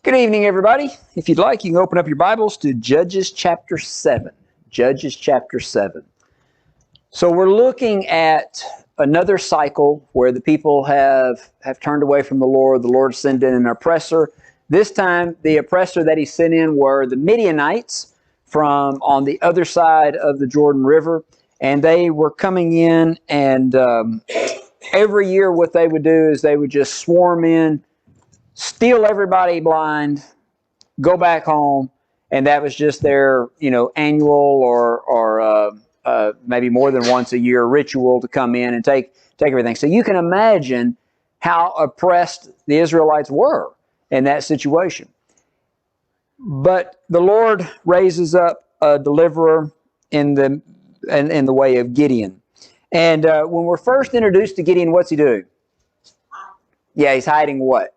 Good evening, everybody. If you'd like, you can open up your Bibles to Judges chapter 7. Judges chapter 7. So we're looking at another cycle where the people have turned away from the Lord. The Lord sent in an oppressor. This time, the oppressor that he sent in were the Midianites from on the other side of the Jordan River. And they were coming in, and every year what they would do is they would just swarm in, steal everybody blind, go back home, and that was just their, annual or maybe more than once a year ritual to come in and take everything. So you can imagine how oppressed the Israelites were in that situation. But the Lord raises up a deliverer in the way of Gideon. And when we're first introduced to Gideon, what's he do? Yeah, he's hiding what?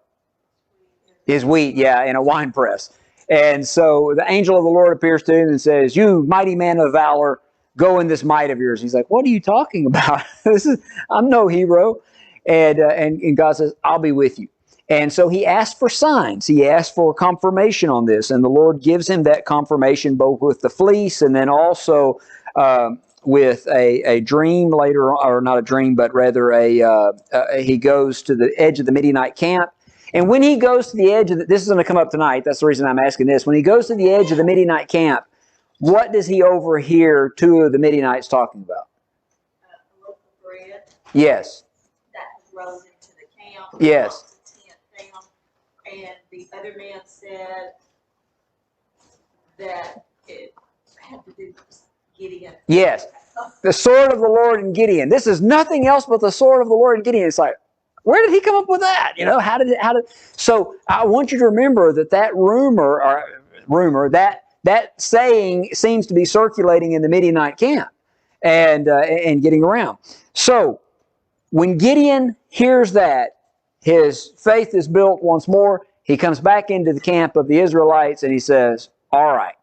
His wheat, in a wine press. And so the angel of the Lord appears to him and says, "You mighty man of valor, go in this might of yours." He's like, "What are you talking about? I'm no hero." And God says, "I'll be with you." And so he asked for signs. He asked for confirmation on this. And the Lord gives him that confirmation both with the fleece and then also with a dream later, or not a dream, but rather he goes to the edge of the Midianite camp. And when he goes to the edge of this is going to come up tonight. That's the reason I'm asking this. When he goes to the edge of the Midianite camp, what does he overhear two of the Midianites talking about? A loaf of bread. Yes. That was rolled into the camp. Yes. The tent down. And the other man said that it had to do with Gideon. Yes. The sword of the Lord in Gideon. This is nothing else but the sword of the Lord in Gideon. It's like, where did he come up with that? How did? So I want you to remember that rumor, that saying seems to be circulating in the Midianite camp and getting around. So when Gideon hears that, his faith is built once more. He comes back into the camp of the Israelites and he says, "All right,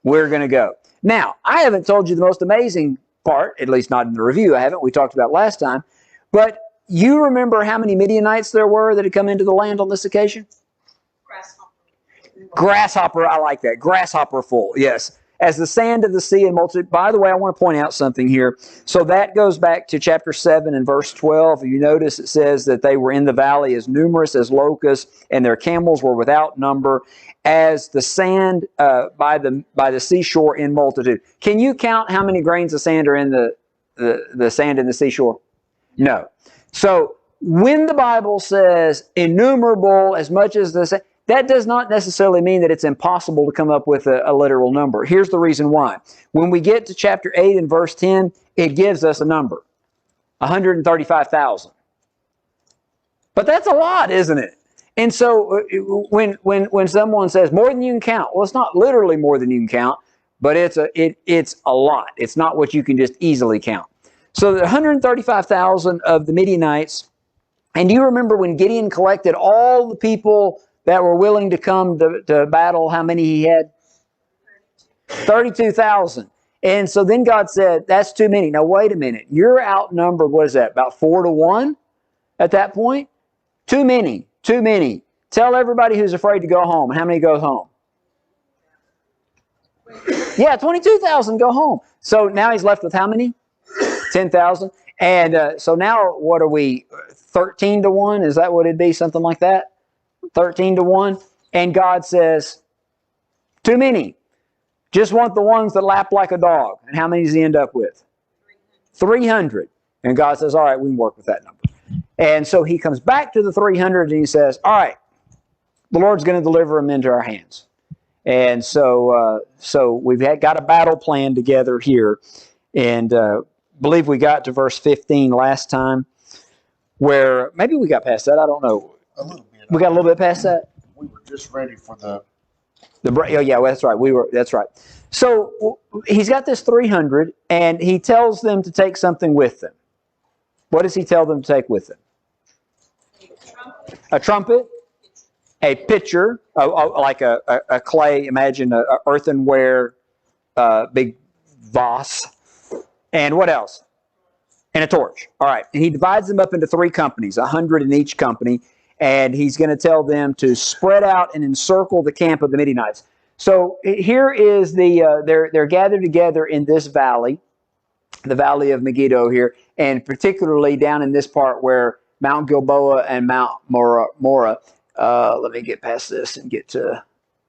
we're going to go." Now, I haven't told you the most amazing part, at least not in the review. I haven't. We talked about last time, but you remember how many Midianites there were that had come into the land on this occasion? Grasshopper, I like that. Grasshopper full, yes. As the sand of the sea and multitude. By the way, I want to point out something here. So that goes back to chapter 7 and verse 12. You notice it says that they were in the valley as numerous as locusts, and their camels were without number, as the sand by the seashore in multitude. Can you count how many grains of sand are in the sand in the seashore? No. So when the Bible says innumerable as much as the sand, that does not necessarily mean that it's impossible to come up with a literal number. Here's the reason why. When we get to chapter 8 and verse 10, it gives us a number, 135,000. But that's a lot, isn't it? And so when someone says more than you can count, well, it's not literally more than you can count, but it's a lot. It's not what you can just easily count. So the 135,000 of the Midianites, and do you remember when Gideon collected all the people that were willing to come to battle, how many he had? 32,000. And so then God said, "That's too many." Now wait a minute. You're outnumbered, what is that, about 4-1 at that point? Too many. Tell everybody who's afraid to go home. How many go home? Yeah, 22,000 go home. So now he's left with how many? 10,000. And so now what are we, 13-1? Is that what it'd be? Something like that? 13-1. And God says, "Too many. Just want the ones that lap like a dog." And how many does he end up with? 300. And God says, "All right, we can work with that number." And so he comes back to the 300 and he says, "All right, the Lord's going to deliver them into our hands." And so we've got a battle plan together here. And believe we got to verse 15 last time, where maybe we got past that. I don't know. A little bit. We got a little bit past that. We were just ready for the. Oh yeah, well, that's right. That's right. So he's got this 300, and he tells them to take something with them. What does he tell them to take with them? A trumpet, a pitcher, like a clay. Imagine a earthenware, big vase. And what else? And a torch. All right. And he divides them up into 3 companies, 100 in each company. And he's going to tell them to spread out and encircle the camp of the Midianites. So here is they're gathered together in this valley, the valley of Megiddo here, and particularly down in this part where Mount Gilboa and Mount Mora. Let me get past this and get to,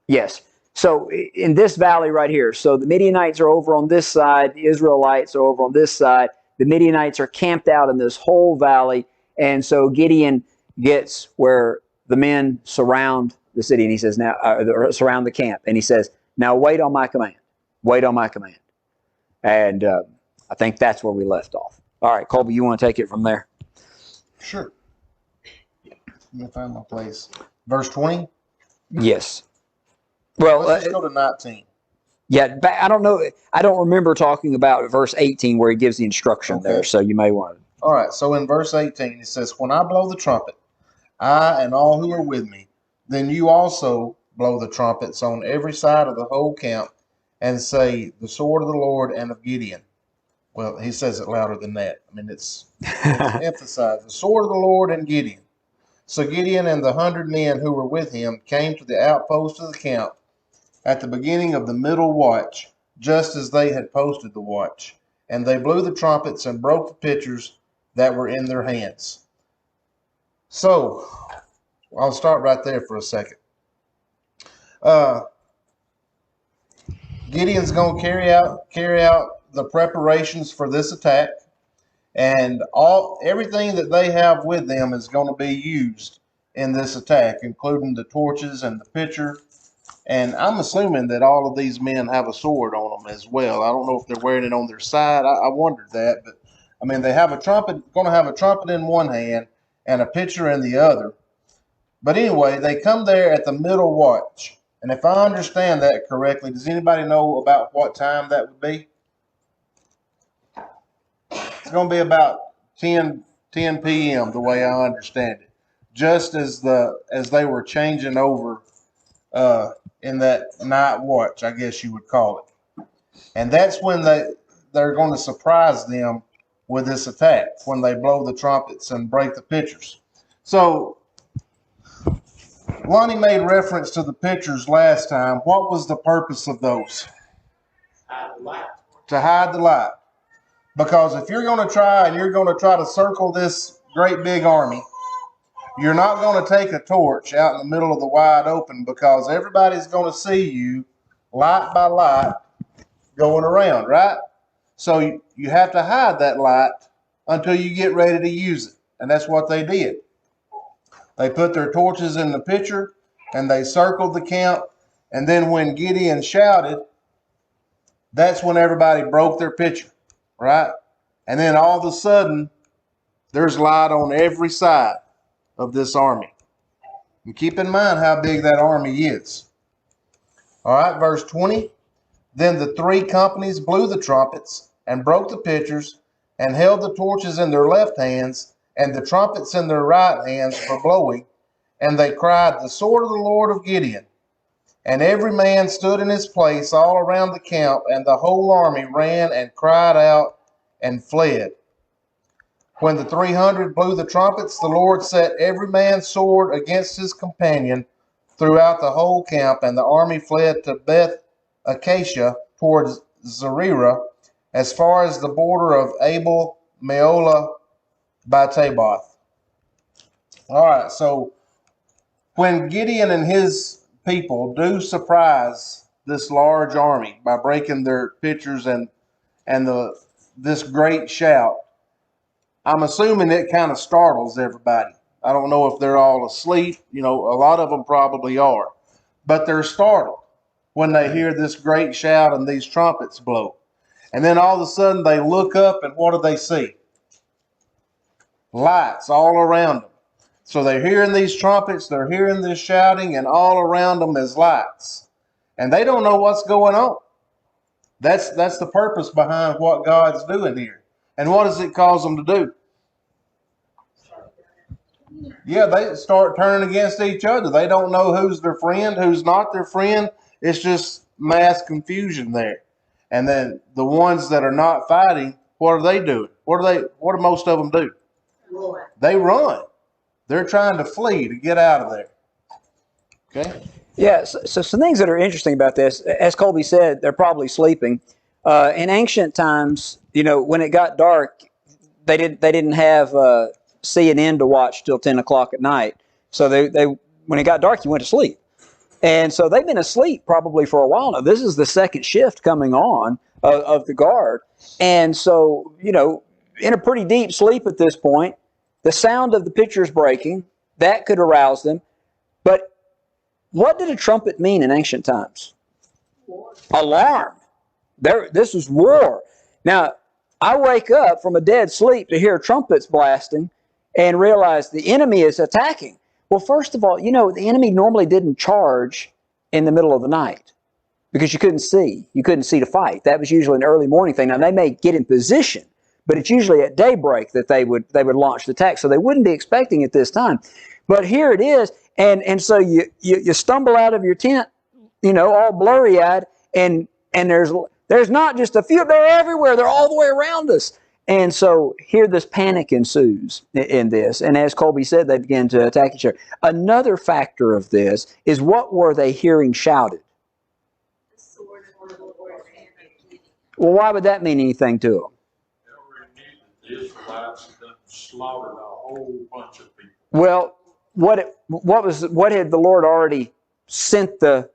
yes. So in this valley right here, so the Midianites are over on this side, the Israelites are over on this side. The Midianites are camped out in this whole valley, and so Gideon gets where the men surround the city, and he says, now, surround the camp, and he says, now wait on my command. Wait on my command. And I think that's where we left off. All right, Colby, you want to take it from there? Sure. Let me find my place. Verse 20? Yes. Well, let's just go to 19. Yeah, I don't know. I don't remember talking about verse 18 where he gives the instruction there, so you may want to. All right, so in verse 18, it says, when I blow the trumpet, I and all who are with me, then you also blow the trumpets on every side of the whole camp and say, the sword of the Lord and of Gideon. Well, he says it louder than that. I mean, it's emphasized. The sword of the Lord and Gideon. So Gideon and the 100 men who were with him came to the outpost of the camp at the beginning of the middle watch, just as they had posted the watch. And they blew the trumpets and broke the pitchers that were in their hands. So, I'll start right there for a second. Gideon's going to carry out the preparations for this attack, and everything that they have with them is going to be used in this attack, including the torches and the pitcher. And I'm assuming that all of these men have a sword on them as well. I don't know if they're wearing it on their side. I wondered that, but I mean, they have a trumpet, going to have a trumpet in one hand and a pitcher in the other. But anyway, they come there at the middle watch. And if I understand that correctly, does anybody know about what time that would be? It's going to be about 10 p.m. the way I understand it. Just as they were changing over in that night watch, I guess you would call it. And that's when they're going to surprise them with this attack, when they blow the trumpets and break the pitchers. So Lonnie made reference to the pitchers last time. What was the purpose of those? Hide the light. To hide the light. Because if you're going to try to circle this great big army, you're not going to take a torch out in the middle of the wide open, because everybody's going to see you light by light going around, right? So you have to hide that light until you get ready to use it. And that's what they did. They put their torches in the pitcher and they circled the camp. And then when Gideon shouted, that's when everybody broke their pitcher, right? And then all of a sudden, there's light on every side of this army. And keep in mind how big that army is. All right, verse 20. Then the 3 companies blew the trumpets and broke the pitchers and held the torches in their left hands and the trumpets in their right hands for blowing. And they cried, the sword of the Lord of Gideon. And every man stood in his place all around the camp, and the whole army ran and cried out and fled. When the 300 blew the trumpets, the Lord set every man's sword against his companion throughout the whole camp, and the army fled to Beth Acacia towards Zererah, as far as the border of Abel Meolah by Taboth. All right, so when Gideon and his people do surprise this large army by breaking their pitchers and this great shout, I'm assuming it kind of startles everybody. I don't know if they're all asleep. You know, a lot of them probably are. But they're startled when they hear this great shout and these trumpets blow. And then all of a sudden they look up, and what do they see? Lights all around them. So they're hearing these trumpets, they're hearing this shouting, and all around them is lights. And they don't know what's going on. That's the purpose behind what God's doing here. And what does it cause them to do? Yeah, they start turning against each other. They don't know who's their friend, who's not their friend. It's just mass confusion there. And then the ones that are not fighting, what are they doing? What do most of them do? Lord. They run. They're trying to flee to get out of there. Okay? Yeah, so some things that are interesting about this, as Colby said, they're probably sleeping. In ancient times, when it got dark, they didn't have CNN to watch till 10 o'clock at night. So they when it got dark, you went to sleep. And so they've been asleep probably for a while now. This is the second shift coming on of the guard. And so, in a pretty deep sleep at this point, the sound of the pitchers breaking, that could arouse them. But what did a trumpet mean in ancient times? Alarm. This was war. Now, I wake up from a dead sleep to hear trumpets blasting and realize the enemy is attacking. Well, first of all, the enemy normally didn't charge in the middle of the night because you couldn't see. You couldn't see to fight. That was usually an early morning thing. Now, they may get in position, but it's usually at daybreak that they would launch the attack. So they wouldn't be expecting it this time. But here it is, and so you stumble out of your tent, all blurry-eyed, and there's not just a few, they're everywhere, they're all the way around us. And so here this panic ensues in this, and as Colby said, they begin to attack each other. Another factor of this is, what were they hearing shouted? The sword of the Lord and of Gideon. Well, why would that mean anything to them? They already knew that the Israelites had done slaughtered a whole bunch of people. Well, what had the Lord already sent the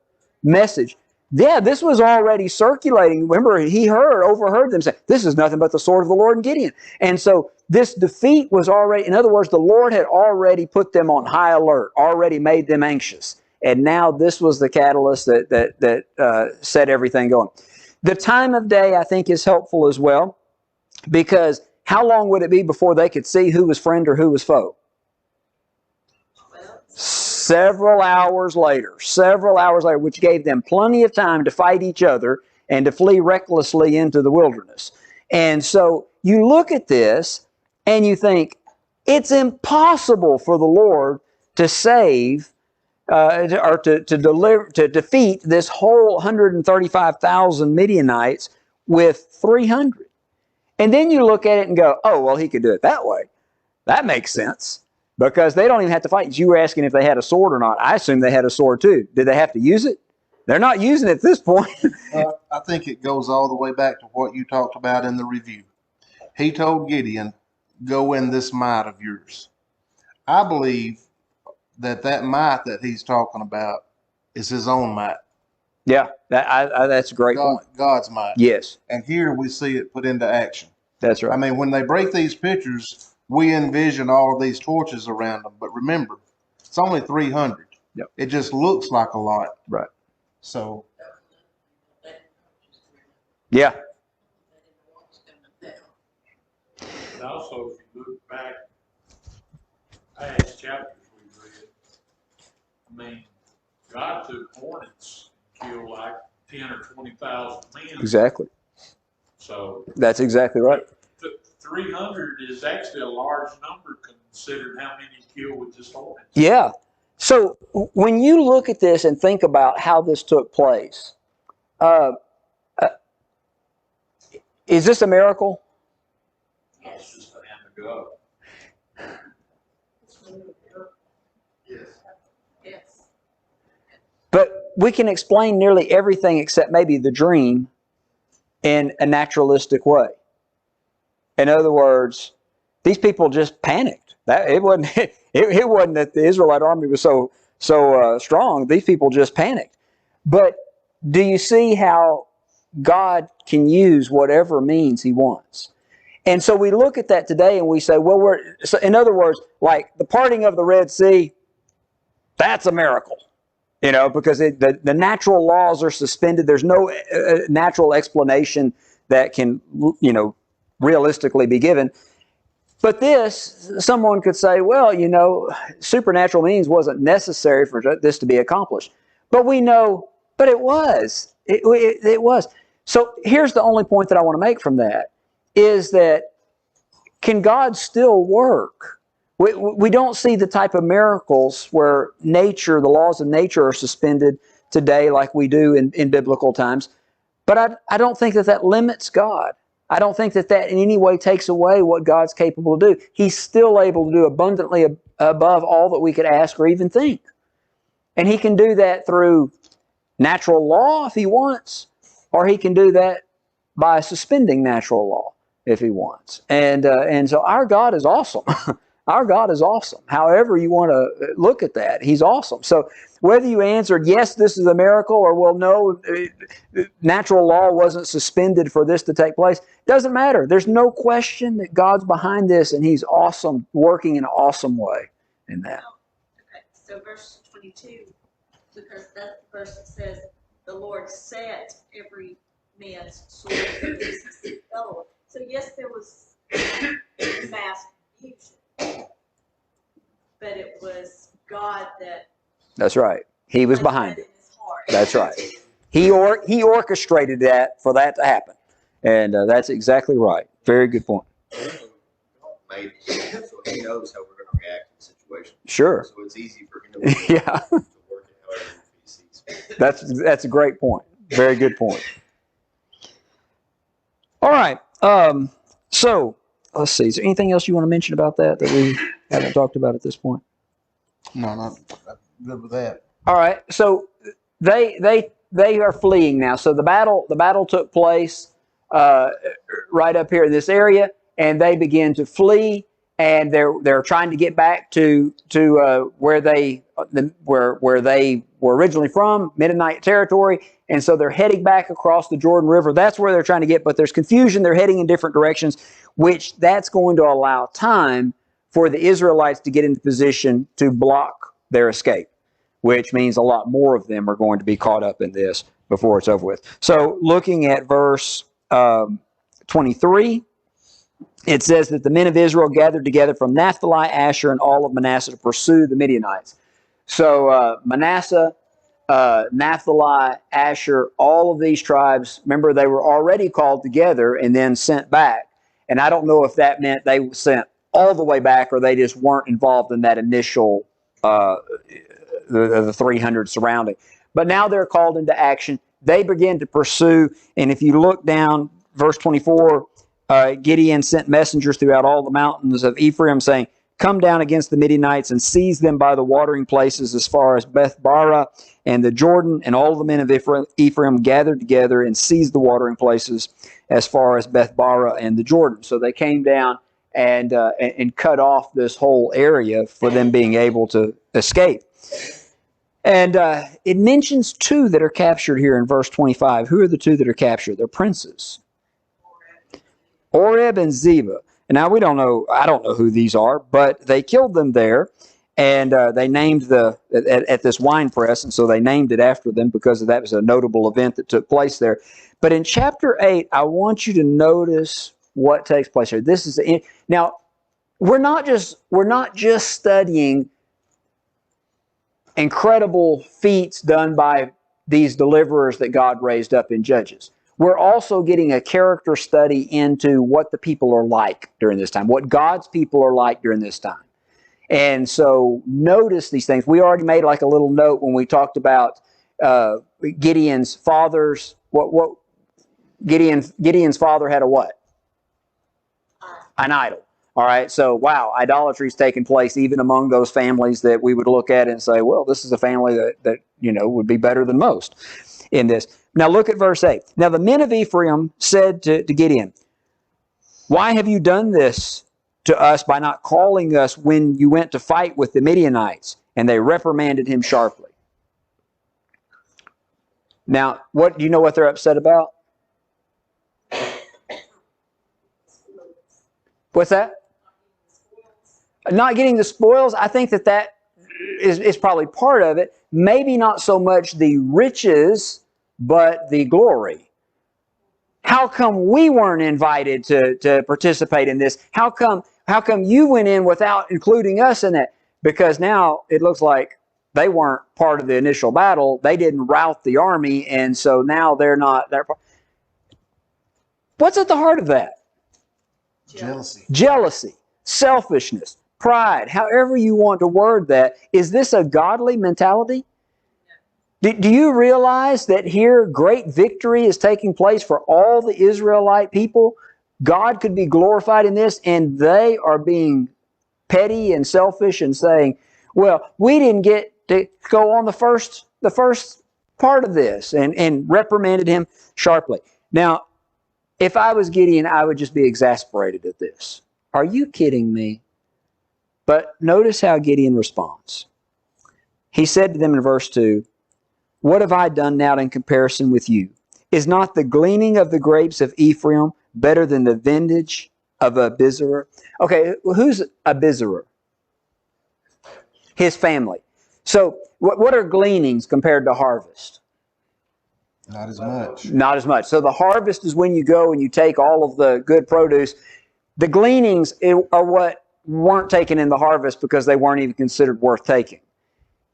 message? Yeah, this was already circulating. Remember, he overheard them say, this is nothing but the sword of the Lord and Gideon. And so this defeat was already, in other words, the Lord had already put them on high alert, already made them anxious. And now this was the catalyst that set everything going. The time of day, I think, is helpful as well, because how long would it be before they could see who was friend or who was foe? Several hours later, which gave them plenty of time to fight each other and to flee recklessly into the wilderness. And so you look at this and you think, it's impossible for the Lord to save or to defeat this whole 135,000 Midianites with 300. And then you look at it and go, oh, well, he could do it that way. That makes sense. Because they don't even have to fight. You were asking if they had a sword or not. I assume they had a sword too. Did they have to use it? They're not using it at this point. I think it goes all the way back to what you talked about in the review. He told Gideon, go in this might of yours. I believe that might that he's talking about is his own might. Yeah, that's a great point. God's might. Yes. And here we see it put into action. That's right. I mean, when they break these pictures, we envision all of these torches around them. But remember, it's only 300. Yep. It just looks like a lot. Right. So, yeah. And also, if you look back past chapters we read, I mean, God took hornets and killed like 10 or 20,000 men. Exactly. So That's exactly right. 300 is actually a large number considering how many killed with just hornets. Yeah. So when you look at this and think about how this took place, is this a miracle? It's just a hand of God. Yes. But we can explain nearly everything except maybe the dream in a naturalistic way. In other words, these people just panicked. It wasn't that the Israelite army was so strong. These people just panicked. But do you see how God can use whatever means He wants? And so we look at that today and we say, well, so in other words, like the parting of the Red Sea, that's a miracle. Because the natural laws are suspended. There's no natural explanation that can, realistically be given. But someone could say, well, supernatural means wasn't necessary for this to be accomplished. But we know, but it was. It was. So here's the only point that I want to make from that, is that can God still work? We don't see the type of miracles where the laws of nature are suspended today like we do in biblical times. But I don't think that limits God. I don't think that that in any way takes away what God's capable to do. He's still able to do abundantly above all that we could ask or even think. And He can do that through natural law if He wants, or He can do that by suspending natural law if He wants. And so our God is awesome. Our God is awesome. However you want to look at that, He's awesome. So whether you answered, yes, this is a miracle, or well, no, natural law wasn't suspended for this to take place, doesn't matter. There's no question that God's behind this, and He's awesome, working in an awesome way in that. Okay, so verse 22, because that's the verse that says, the Lord set every man's sword against his fellow. So yes, there was mass confusion, but it was God that That's right. He was behind it. in his heart. That's right. He orchestrated that for that to happen. And that's exactly right. Very good point. Made it so He knows how we're going to react in situations. Sure. So it's easy for Him to Yeah. to work it however He sees fit. That's a great point. Very good point. All right. So let's see. Is there anything else you want to mention about that we haven't talked about at this point? No, not good with that. All right. So they are fleeing now. So the battle took place right up here in this area, and they begin to flee, and they're trying to get back to where they were originally from, Midianite territory, and so they're heading back across the Jordan River. That's where they're trying to get, but there's confusion. They're heading in different directions, which that's going to allow time for the Israelites to get into position to block their escape, which means a lot more of them are going to be caught up in this before it's over with. So looking at verse 23, it says that the men of Israel gathered together from Naphtali, Asher, and all of Manasseh to pursue the Midianites. So Manasseh, Naphtali, Asher, all of these tribes, remember they were already called together and then sent back. And I don't know if that meant they were sent all the way back or they just weren't involved in that initial the 300 surrounding. But now they're called into action. They begin to pursue, and if you look down, verse 24, Gideon sent messengers throughout all the mountains of Ephraim, saying, "Come down against the Midianites and seize them by the watering places as far as Beth-barah and the Jordan." And all the men of Ephraim gathered together and seized the watering places as far as Beth-barah and the Jordan. So they came down and cut off this whole area for them being able to escape. And it mentions two that are captured here in verse 25. Who are the two that are captured? They're princes. Oreb and Zebah. And now we don't know, I don't know who these are, but they killed them there, and they named at this wine press, and so they named it after them because that was a notable event that took place there. But in chapter 8, I want you to notice what takes place here. This is now we're not just studying incredible feats done by these deliverers that God raised up in Judges. We're also getting a character study into what the people are like during this time, what God's people are like during this time. And so notice these things. We already made like a little note when we talked about Gideon's fathers. What Gideon's father had a what? An idol. All right, so wow, idolatry is taking place even among those families that we would look at and say, well, this is a family that would be better than most in this. Now look at verse 8. Now the men of Ephraim said to Gideon, "Why have you done this to us by not calling us when you went to fight with the Midianites?" And they reprimanded him sharply. Now, do you know what they're upset about? What's that? Not getting the spoils. I think that is probably part of it. Maybe not so much the riches, but the glory. How come we weren't invited to participate in this? How come you went in without including us in that? Because now it looks like they weren't part of the initial battle. They didn't rout the army, and so now they're not. What's at the heart of that? Jealousy, selfishness, pride, however you want to word that. Is this a godly mentality? Do you realize that here great victory is taking place for all the Israelite people? God could be glorified in this, and they are being petty and selfish and saying, well, we didn't get to go on the first part of this, and reprimanded him sharply. Now, if I was Gideon, I would just be exasperated at this. Are you kidding me? But notice how Gideon responds. He said to them in verse 2, what have I done now in comparison with you? Is not the gleaning of the grapes of Ephraim better than the vintage of Abizerer? Okay, who's Abizerer? His family. So what are gleanings compared to harvest? Not as much. Not as much. So the harvest is when you go and you take all of the good produce. The gleanings are what weren't taken in the harvest because they weren't even considered worth taking.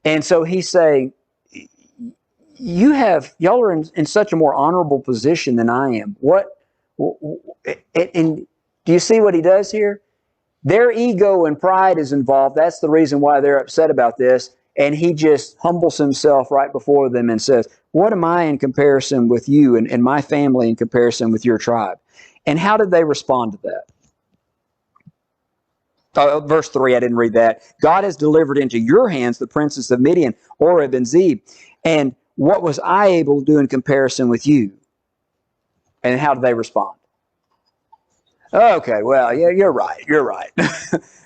And so he's saying, y'all are in such a more honorable position than I am. And do you see what he does here? Their ego and pride is involved. That's the reason why they're upset about this. And he just humbles himself right before them and says, what am I in comparison with you and my family in comparison with your tribe? And how did they respond to that? Verse 3, I didn't read that. God has delivered into your hands the princes of Midian, Oreb and Zeb. And what was I able to do in comparison with you? And how did they respond? Okay, well, yeah, you're right. You're right.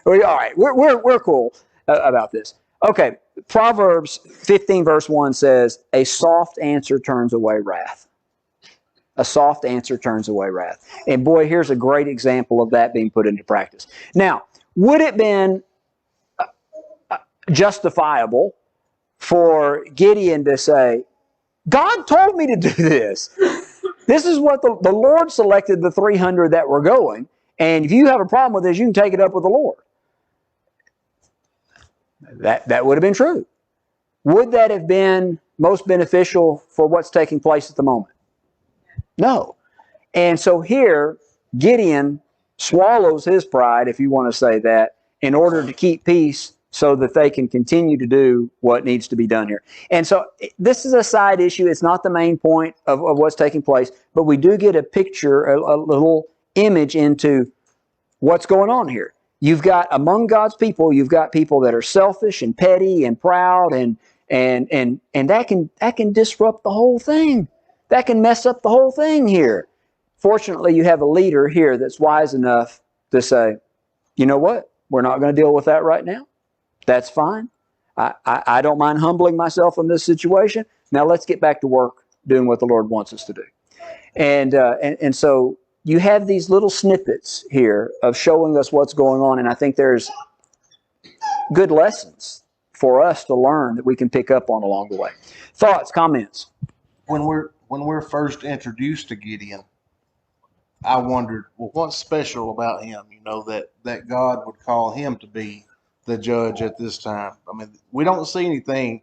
All right, we're cool about this. Okay, Proverbs 15 verse 1 says, a soft answer turns away wrath. A soft answer turns away wrath. And boy, here's a great example of that being put into practice. Now, would it have been justifiable for Gideon to say, God told me to do this. This is what the Lord selected the 300 that were going. And if you have a problem with this, you can take it up with the Lord. That would have been true. Would that have been most beneficial for what's taking place at the moment? No. And so here, Gideon swallows his pride, if you want to say that, in order to keep peace so that they can continue to do what needs to be done here. And so this is a side issue. It's not the main point of what's taking place, but we do get a picture, a little image into what's going on here. You've got, among God's people, you've got people that are selfish and petty and proud, and that can disrupt the whole thing. That can mess up the whole thing here. Fortunately, you have a leader here that's wise enough to say, you know what? We're not going to deal with that right now. That's fine. I don't mind humbling myself in this situation. Now let's get back to work doing what the Lord wants us to do. And so you have these little snippets here of showing us what's going on, and I think there's good lessons for us to learn that we can pick up on along the way. Thoughts, comments? When we're first introduced to Gideon, I wondered, well, what's special about him? You know, that God would call him to be the judge at this time. I mean, we don't see anything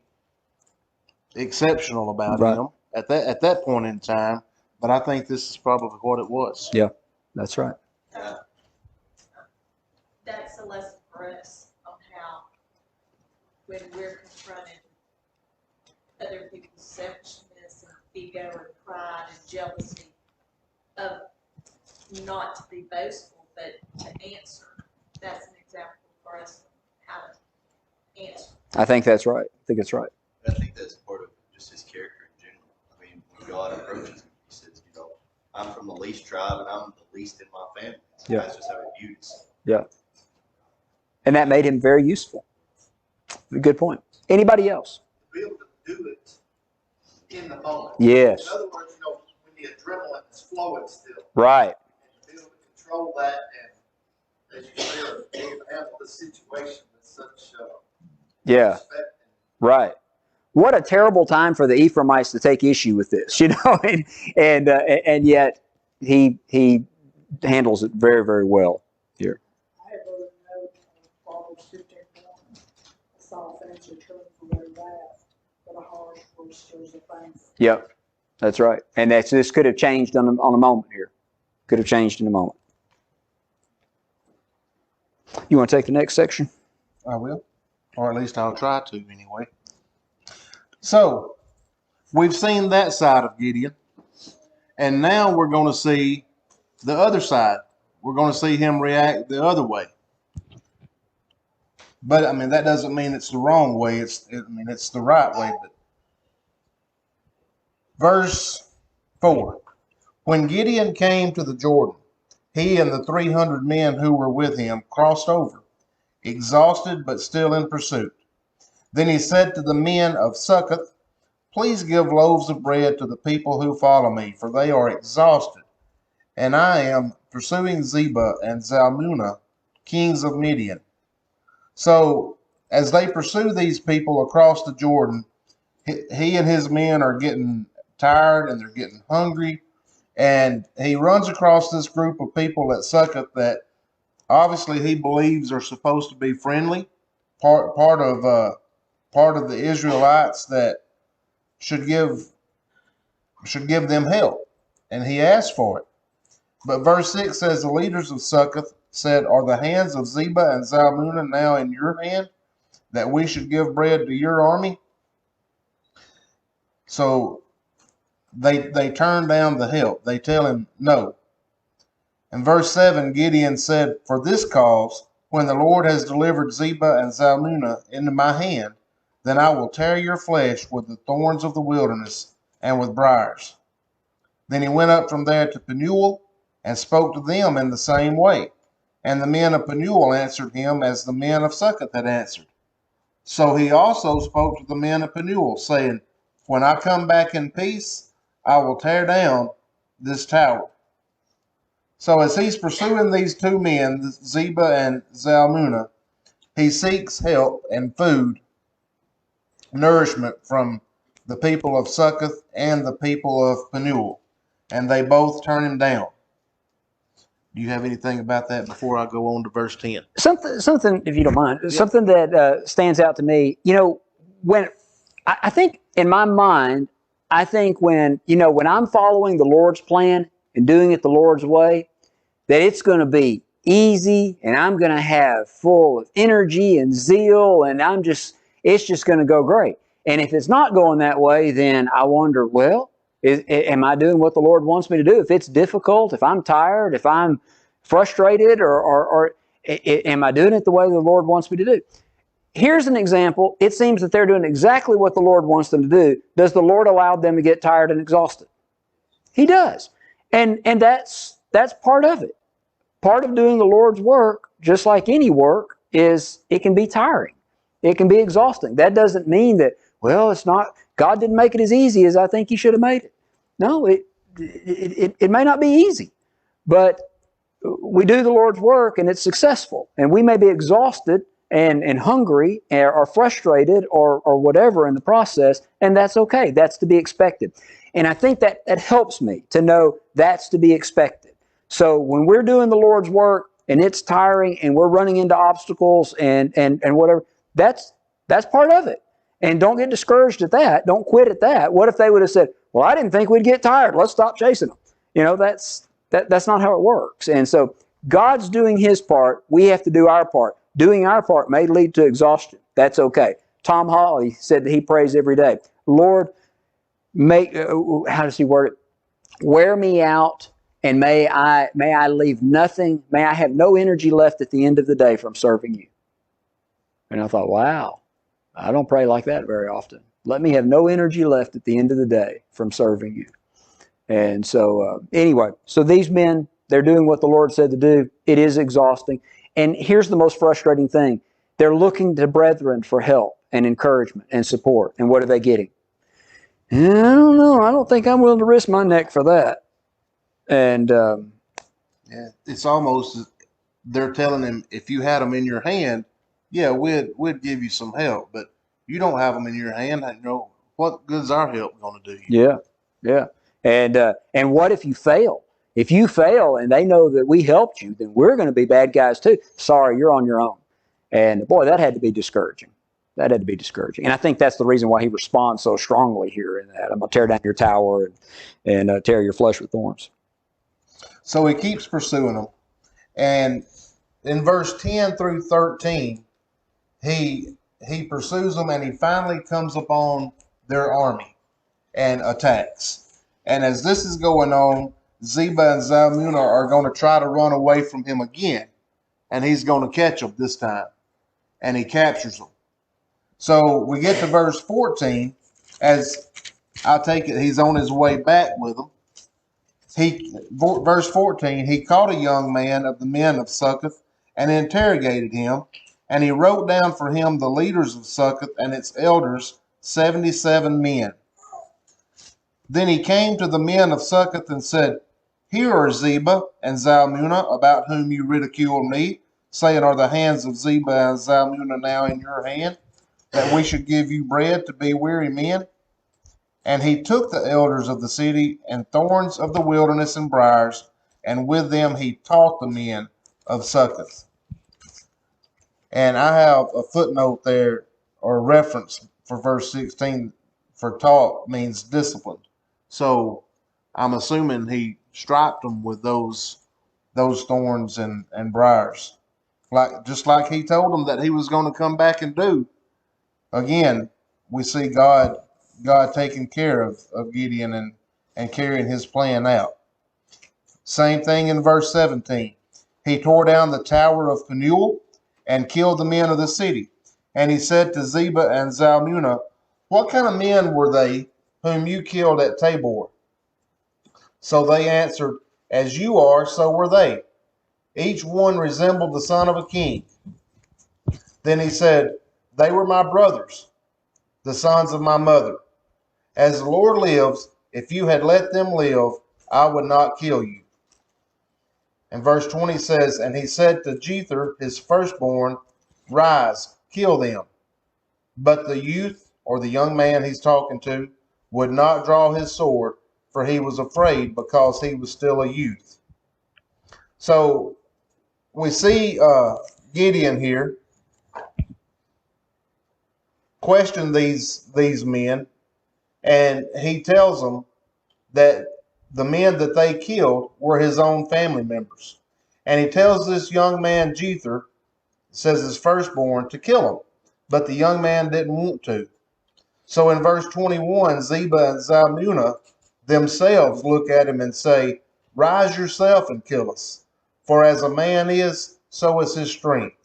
exceptional about him at that point in time, but I think this is probably what it was. Yeah, that's right. That's a lesson for us on how, when we're confronted other people's selfishness and ego and pride and jealousy, of not to be boastful, but to answer. That's an example for us how to answer. I think that's right. I think it's right. I think that's part of just his character in general. I mean, when God approaches him, he says, you know, I'm from the least tribe and I'm the least in my family. So that's just how he viewed us. Yeah. And that made him very useful. Good point. Anybody else? To be able to do it in the moment. Yes. In other words, you know, when the adrenaline is flowing still. Right. And to be able to control that and, as you say, be able to handle the situation with such respect. Right. What a terrible time for the Ephraimites to take issue with this, you know, and yet he handles it very, very well here. I have wrote a note on Proverbs 15:1. A soft answer turns away wrath, but a harsh word stirs up anger. Yep, that's right. And this could have changed on a moment here. Could have changed in a moment. You want to take the next section? I will, or at least I'll try to anyway. So, we've seen that side of Gideon, and now we're going to see the other side. We're going to see him react the other way. But I mean, that doesn't mean it's the wrong way. It's the right way. But verse 4. When Gideon came to the Jordan, he and the 300 men who were with him crossed over, exhausted but still in pursuit. Then he said to the men of Succoth, "Please give loaves of bread to the people who follow me, for they are exhausted, and I am pursuing Zebah and Zalmunna, kings of Midian." So as they pursue these people across the Jordan, he and his men are getting tired and they're getting hungry. And he runs across this group of people at Succoth that obviously he believes are supposed to be friendly, part of the Israelites that should give them help, and he asked for it. But verse 6 says, the leaders of Succoth said, "Are the hands of Zebah and Zalmunna now in your hand, that we should give bread to your army?" So they turn down the help. They tell him no. In verse 7, Gideon said, "For this cause, when the Lord has delivered Zebah and Zalmunna into my hand, then I will tear your flesh with the thorns of the wilderness and with briars." Then he went up from there to Penuel and spoke to them in the same way. And the men of Penuel answered him as the men of Succoth had answered. So he also spoke to the men of Penuel, saying, "When I come back in peace, I will tear down this tower." So as he's pursuing these two men, Zebah and Zalmunna, he seeks help and food, nourishment from the people of Succoth and the people of Penuel, and they both turn him down. Do you have anything about that before I go on to verse 10? Something, if you don't mind, Yeah. something that stands out to me. When I think in my mind, I think when I'm following the Lord's plan and doing it the Lord's way, that it's going to be easy and I'm going to have full of energy and zeal, and it's just going to go great. And if it's not going that way, then I wonder, well, am I doing what the Lord wants me to do? If it's difficult, if I'm tired, if I'm frustrated, or am I doing it the way the Lord wants me to do? Here's an example. It seems that they're doing exactly what the Lord wants them to do. Does the Lord allow them to get tired and exhausted? He does. And that's part of it. Part of doing the Lord's work, just like any work, is it can be tiring. It can be exhausting. That doesn't mean that, well, it's not, God didn't make it as easy as I think He should have made it. No, it may not be easy, but we do the Lord's work and it's successful. And we may be exhausted and hungry or frustrated or whatever in the process, and that's okay. That's to be expected. And I think that helps me to know that's to be expected. So when we're doing the Lord's work and it's tiring and we're running into obstacles and whatever, that's part of it. And don't get discouraged at that. Don't quit at that. What if they would have said, "Well, I didn't think we'd get tired. Let's stop chasing them." That's not how it works. And so God's doing His part. We have to do our part. Doing our part may lead to exhaustion. That's okay. Tom Hawley said that he prays every day, "Lord, how does he word it? Wear me out, and may I leave nothing, may I have no energy left at the end of the day from serving you." And I thought, wow, I don't pray like that very often. Let me have no energy left at the end of the day from serving you. And so anyway, so these men, they're doing what the Lord said to do. It is exhausting. And here's the most frustrating thing. They're looking to brethren for help and encouragement and support. And what are they getting? I don't know. I don't think I'm willing to risk my neck for that. And Yeah, it's almost, they're telling him, if you had them in your hand, yeah, we'd give you some help, but you don't have them in your hand. What good's our help going to do you? Yeah. And what if you fail? If you fail and they know that we helped you, then we're going to be bad guys too. Sorry, you're on your own. And boy, that had to be discouraging. And I think that's the reason why he responds so strongly here in that. I'm going to tear down your tower and tear your flesh with thorns. So he keeps pursuing them. And in verse 10 through 13, he pursues them and he finally comes upon their army and attacks. And as this is going on, Zebah and Zalmunna are going to try to run away from him again. And he's going to catch them this time. And he captures them. So we get to verse 14. As I take it, he's on his way back with them. Verse 14, he caught a young man of the men of Succoth and interrogated him. And he wrote down for him the leaders of Succoth and its elders, 77 men. Then he came to the men of Succoth and said, Here are Zebah and Zalmunna, about whom you ridiculed me, saying, Are the hands of Zebah and Zalmunna now in your hand, that we should give you bread to be weary men? And he took the elders of the city and thorns of the wilderness and briars, and with them he taught the men of Succoth. And I have a footnote there, or a reference for verse 16, for taught means disciplined. So I'm assuming he striped them with those thorns and briars. Just like he told them that he was going to come back and do. Again, we see God taking care of Gideon and carrying his plan out. Same thing in verse 17. He tore down the tower of Penuel and killed the men of the city. And he said to Zebah and Zalmunna, What kind of men were they whom you killed at Tabor? So they answered, As you are, so were they. Each one resembled the son of a king. Then he said, They were my brothers, the sons of my mother. As the Lord lives, if you had let them live, I would not kill you. And verse 20 says, And he said to Jether, his firstborn, Rise, kill them. But the youth, or the young man he's talking to, would not draw his sword, for he was afraid because he was still a youth. So we see Gideon here question these men, and he tells them that the men that they killed were his own family members. And he tells this young man, Jether, says his firstborn, to kill him. But the young man didn't want to. So in verse 21, Zebah and Zalmunna themselves look at him and say, Rise yourself and kill us. For as a man is, so is his strength.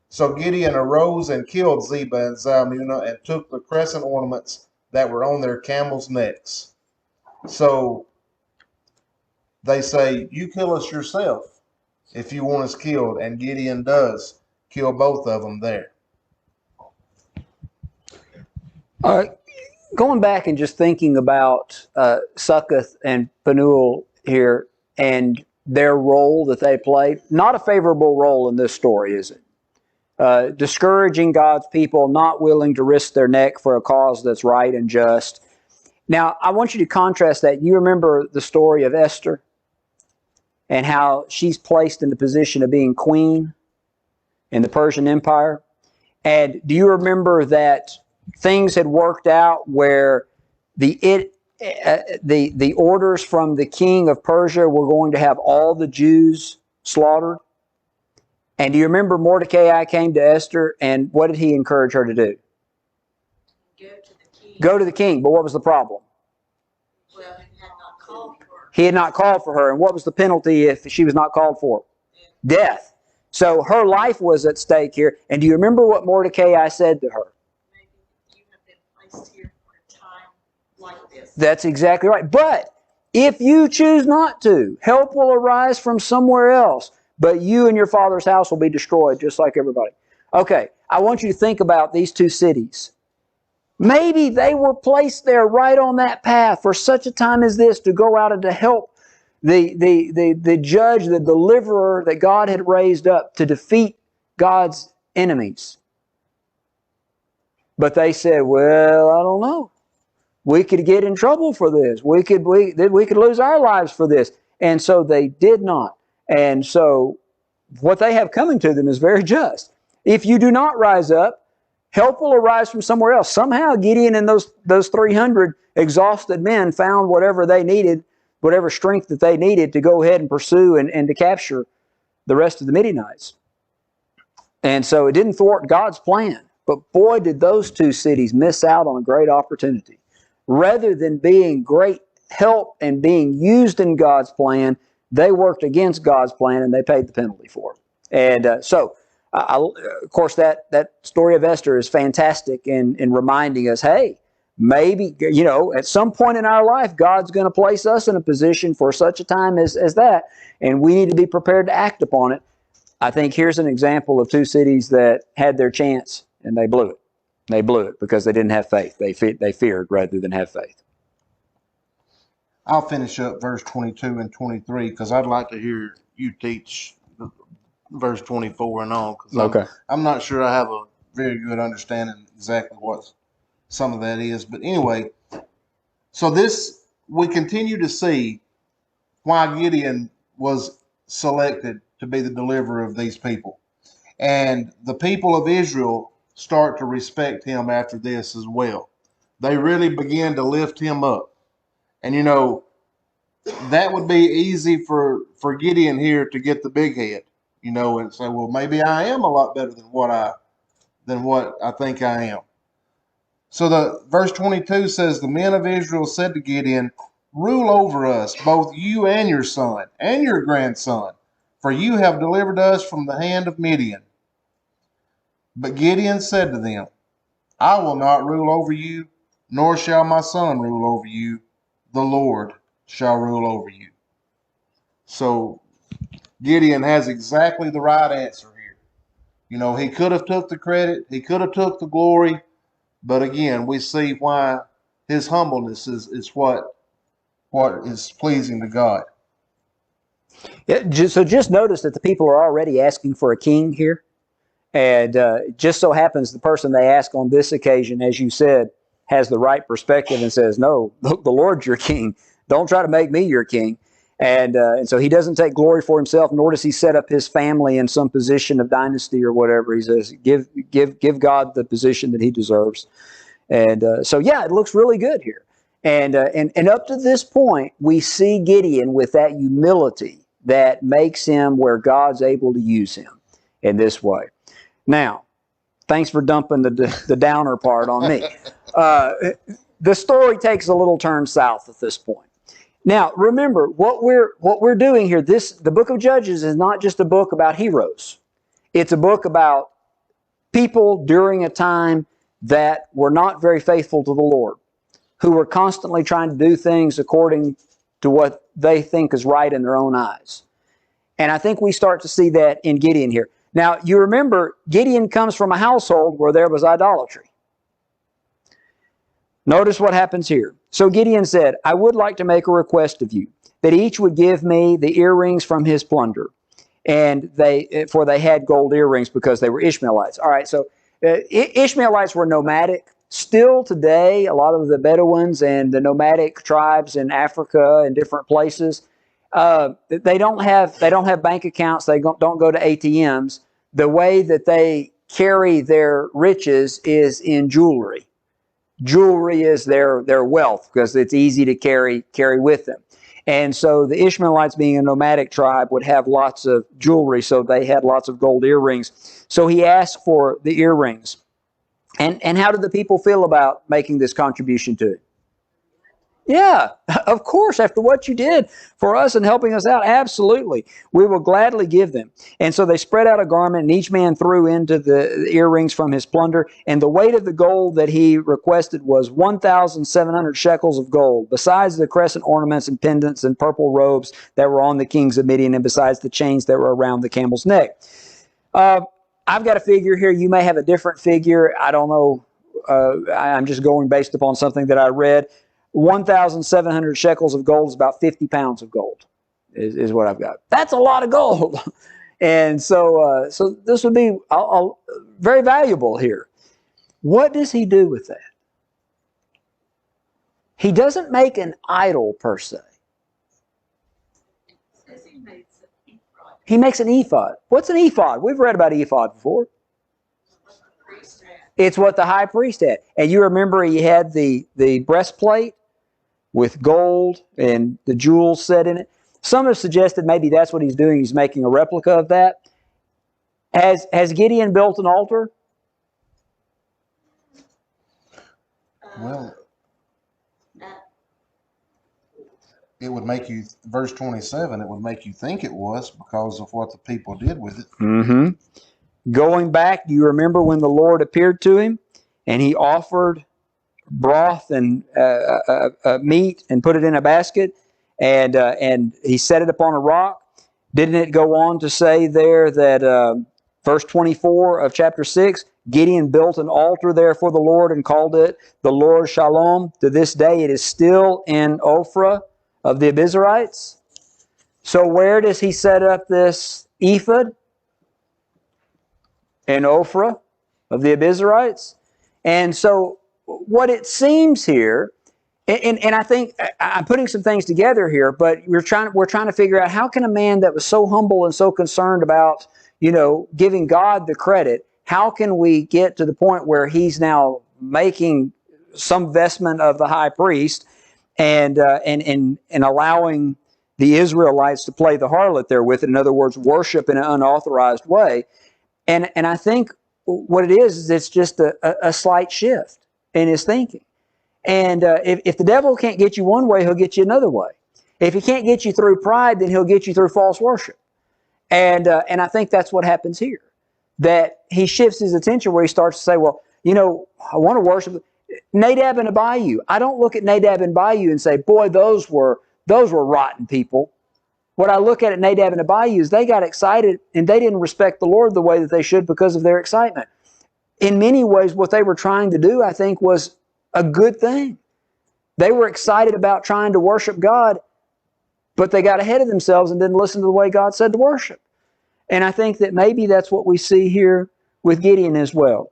So Gideon arose and killed Zebah and Zalmunna and took the crescent ornaments that were on their camels' necks. So they say, You kill us yourself if you want us killed. And Gideon does kill both of them there. All right. Going back and just thinking about Succoth and Penuel here and their role that they played, not a favorable role in this story, is it? Discouraging God's people, not willing to risk their neck for a cause that's right and just. Now, I want you to contrast that. You remember the story of Esther and how she's placed in the position of being queen in the Persian Empire. And do you remember that things had worked out where the orders from the king of Persia were going to have all the Jews slaughtered? And do you remember Mordecai came to Esther, and what did he encourage her to do? Go to the king. Go to the king. But what was the problem? Well, he had not called for her. He had not called for her. And what was the penalty if she was not called for? Death. So her life was at stake here. And do you remember what Mordecai said to her? Maybe you have been placed here for a time like this. That's exactly right. But if you choose not to, help will arise from somewhere else. But you and your father's house will be destroyed just like everybody. Okay, I want you to think about these two cities. Maybe they were placed there right on that path for such a time as this to go out and to help the judge, the deliverer that God had raised up to defeat God's enemies. But they said, well, I don't know. We could get in trouble for this. We could lose our lives for this. And so they did not. And so what they have coming to them is very just. If you do not rise up, help will arise from somewhere else. Somehow Gideon and those 300 exhausted men found whatever they needed, whatever strength that they needed to go ahead and pursue and to capture the rest of the Midianites. And so it didn't thwart God's plan. But boy, did those two cities miss out on a great opportunity. Rather than being great help and being used in God's plan, they worked against God's plan and they paid the penalty for it. And of course, that story of Esther is fantastic in reminding us, hey, maybe, at some point in our life, God's going to place us in a position for such a time as that, and we need to be prepared to act upon it. I think here's an example of two cities that had their chance and they blew it. They blew it because they didn't have faith. They feared rather than have faith. I'll finish up verse 22 and 23 because I'd like to hear you teach verse 24 and on. Okay. I'm not sure I have a very good understanding exactly what some of that is. But anyway, so we continue to see why Gideon was selected to be the deliverer of these people. And the people of Israel start to respect him after this as well. They really begin to lift him up. And that would be easy for Gideon here to get the big head, and say, well, maybe I am a lot better than what I think I am. So the verse 22 says, the men of Israel said to Gideon, rule over us, both you and your son and your grandson, for you have delivered us from the hand of Midian. But Gideon said to them, I will not rule over you, nor shall my son rule over you. The Lord shall rule over you. So Gideon has exactly the right answer here. He could have took the credit, he could have took the glory, but again, we see why his humbleness is what is pleasing to God. Yeah, so just notice that the people are already asking for a king here. And just so happens the person they ask on this occasion, as you said, has the right perspective and says, no, the Lord's your king. Don't try to make me your king. And so he doesn't take glory for himself, nor does he set up his family in some position of dynasty or whatever. He says, give God the position that he deserves. And so, yeah, it looks really good here. And up to this point, we see Gideon with that humility that makes him where God's able to use him in this way. Now, thanks for dumping the downer part on me. The story takes a little turn south at this point. Now, remember what we're doing here. The book of Judges is not just a book about heroes. It's a book about people during a time that were not very faithful to the Lord, who were constantly trying to do things according to what they think is right in their own eyes. And I think we start to see that in Gideon here. Now, you remember, Gideon comes from a household where there was idolatry. Notice what happens here. So Gideon said, I would like to make a request of you, that each would give me the earrings from his plunder. And they had gold earrings because they were Ishmaelites. All right, so Ishmaelites were nomadic. Still today, a lot of the Bedouins and the nomadic tribes in Africa and different places, they don't have bank accounts. They don't go to ATMs. The way that they carry their riches is in jewelry. Jewelry is their wealth because it's easy to carry with them. And so the Ishmaelites, being a nomadic tribe, would have lots of jewelry, so they had lots of gold earrings. So he asked for the earrings. And how did the people feel about making this contribution to it? Yeah, of course, after what you did for us and helping us out, absolutely. We will gladly give them. And so they spread out a garment, and each man threw into the earrings from his plunder. And the weight of the gold that he requested was 1,700 shekels of gold, besides the crescent ornaments and pendants and purple robes that were on the kings of Midian, and besides the chains that were around the camel's neck. I've got a figure here. You may have a different figure. I don't know. I'm just going based upon something that I read. 1,700 shekels of gold is about 50 pounds of gold, is what I've got. That's a lot of gold. And so this would be very valuable here. What does he do with that? He doesn't make an idol per se. He makes an ephod. What's an ephod? We've read about ephod before. It's what the high priest had. And you remember he had the breastplate with gold and the jewels set in it. Some have suggested maybe that's what he's doing. He's making a replica of that. Has Gideon built an altar? Well, it would make you, verse 27, it would make you think it was because of what the people did with it. Mm-hmm. Going back, you remember when the Lord appeared to him and he offered broth and meat and put it in a basket, and he set it upon a rock. Didn't it go on to say there that verse 24 of chapter 6, Gideon built an altar there for the Lord and called it the Lord Shalom. To this day it is still in Ophrah of the Abiezrites. So where does he set up this ephod? In Ophrah of the Abiezrites. And so what it seems here, and I think I'm putting some things together here, but we're trying to figure out how can a man that was so humble and so concerned about, giving God the credit, how can we get to the point where he's now making some vestment of the high priest and allowing the Israelites to play the harlot there with it? In other words, worship in an unauthorized way. And I think what it is it's just a slight shift in his thinking. And if the devil can't get you one way, he'll get you another way. If he can't get you through pride, then he'll get you through false worship. And I think that's what happens here. That he shifts his attention where he starts to say, well, I want to worship Nadab and Abihu. I don't look at Nadab and Abihu and say, boy, those were rotten people. What I look at Nadab and Abihu is they got excited and they didn't respect the Lord the way that they should because of their excitement. In many ways, what they were trying to do, I think, was a good thing. They were excited about trying to worship God, but they got ahead of themselves and didn't listen to the way God said to worship. And I think that maybe that's what we see here with Gideon as well.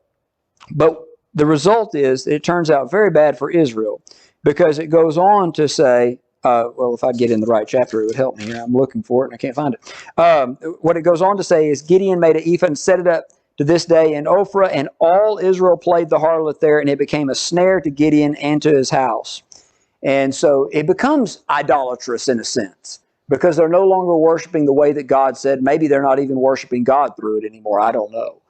But the result is it turns out very bad for Israel because it goes on to say, well, if I get in the right chapter, it would help me. I'm looking for it and I can't find it. What it goes on to say is Gideon made an ephod and set it up to this day in Ophrah, and all Israel played the harlot there, and it became a snare to Gideon and to his house. And so it becomes idolatrous in a sense because they're no longer worshiping the way that God said. Maybe they're not even worshiping God through it anymore. I don't know.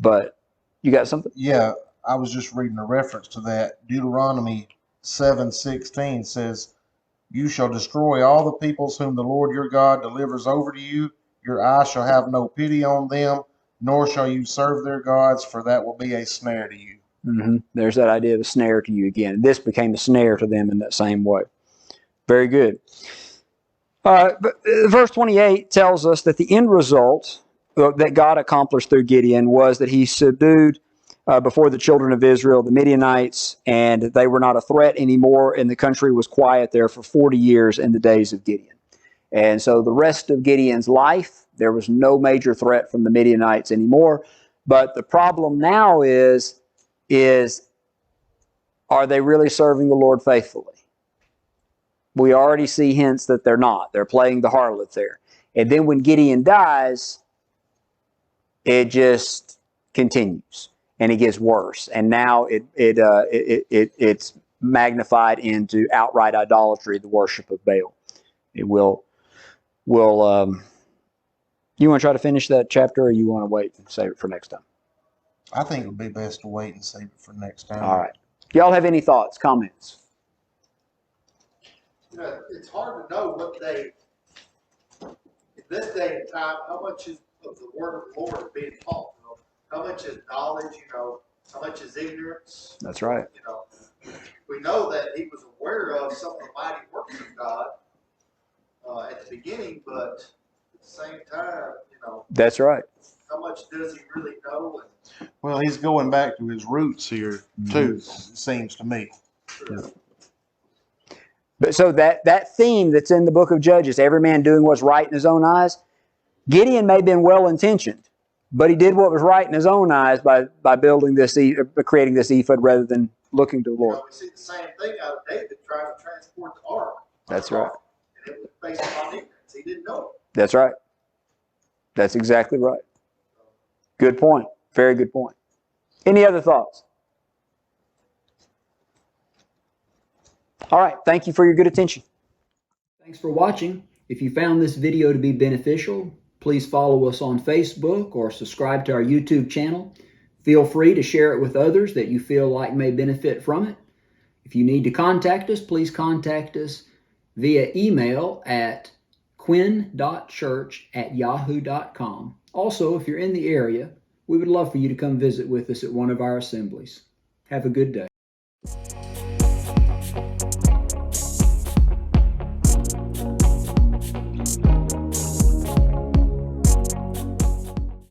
But you got something? Yeah, I was just reading a reference to that. Deuteronomy 7:16 says, "You shall destroy all the peoples whom the Lord your God delivers over to you. Your eye shall have no pity on them, nor shall you serve their gods, for that will be a snare to you." Mm-hmm. There's that idea of a snare to you again. This became a snare to them in that same way. Very good. But verse 28 tells us that the end result that God accomplished through Gideon was that he subdued before the children of Israel the Midianites, and they were not a threat anymore, and the country was quiet there for 40 years in the days of Gideon. And so the rest of Gideon's life, there was no major threat from the Midianites anymore. But the problem now is are they really serving the Lord faithfully? We already see hints that they're not. They're playing the harlot there. And then when Gideon dies, it just continues and it gets worse. And now it's magnified into outright idolatry, the worship of Baal. It will. You want to try to finish that chapter, or you want to wait and save it for next time? I think it would be best to wait and save it for next time. All right. Y'all have any thoughts, comments? It's hard to know what in this day and time, how much of the word of the Lord is being taught. How much is knowledge, how much is ignorance. That's right. We know that he was aware of some of the mighty works of God at the beginning, but at the same time, That's right. how much does he really know? Well, he's going back to his roots here, too, it seems to me. Yeah. But so that theme that's in the book of Judges, every man doing what's right in his own eyes, Gideon may have been well-intentioned, but he did what was right in his own eyes by building this, creating this ephod rather than looking to the Lord. We see the same thing out of David trying to transport the ark. That's right. And it was based on ignorance. He didn't know it. That's right. That's exactly right. Good point. Very good point. Any other thoughts? All right. Thank you for your good attention. Thanks for watching. If you found this video to be beneficial, please follow us on Facebook or subscribe to our YouTube channel. Feel free to share it with others that you feel like may benefit from it. If you need to contact us, please contact us via email at quinn.church@yahoo.com. Also, if you're in the area, we would love for you to come visit with us at one of our assemblies. Have a good day.